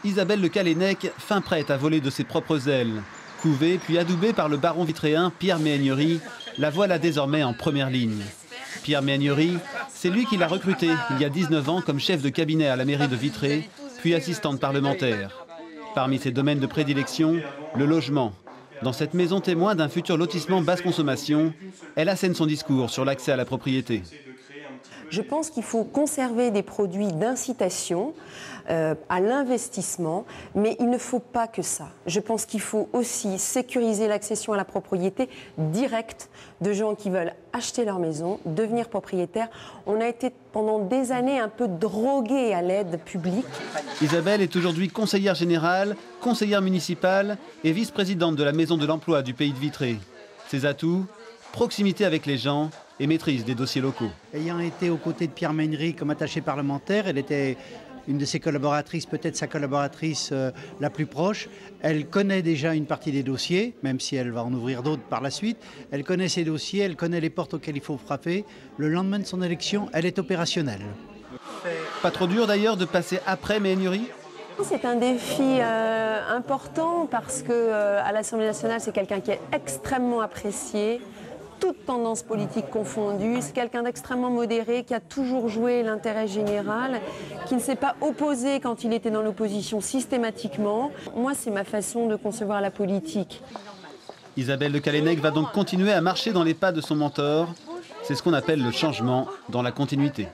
Isabelle Le Callennec, fin prête à voler de ses propres ailes. Couvée puis adoubée par le baron vitréen Pierre Méhaignerie, la voilà désormais en première ligne. Pierre Méhaignerie, c'est lui qui l'a recruté il y a 19 ans comme chef de cabinet à la mairie de Vitré, puis assistante parlementaire. Parmi ses domaines de prédilection, le logement. Dans cette maison témoin d'un futur lotissement basse consommation, elle assène son discours sur l'accès à la propriété. Je pense qu'il faut conserver des produits d'incitation à l'investissement, mais il ne faut pas que ça. Je pense qu'il faut aussi sécuriser l'accession à la propriété directe de gens qui veulent acheter leur maison, devenir propriétaires. On a été pendant des années un peu drogués à l'aide publique. Isabelle est aujourd'hui conseillère générale, conseillère municipale et vice-présidente de la Maison de l'Emploi du Pays de Vitré. Ses atouts, proximité avec les gens et maîtrise des dossiers locaux. Ayant été aux côtés de Pierre Méhaignerie comme attachée parlementaire, elle était une de ses collaboratrices, peut-être sa collaboratrice la plus proche. Elle connaît déjà une partie des dossiers, même si elle va en ouvrir d'autres par la suite. Elle connaît ses dossiers, elle connaît les portes auxquelles il faut frapper. Le lendemain de son élection, elle est opérationnelle. Pas trop dur d'ailleurs de passer après Méhaignerie ? C'est un défi important parce qu'à l'Assemblée nationale, c'est quelqu'un qui est extrêmement apprécié, toutes tendances politiques confondues. C'est quelqu'un d'extrêmement modéré, qui a toujours joué l'intérêt général, qui ne s'est pas opposé quand il était dans l'opposition systématiquement. Moi, c'est ma façon de concevoir la politique. Isabelle Le Callennec va donc continuer à marcher dans les pas de son mentor. C'est ce qu'on appelle le changement dans la continuité.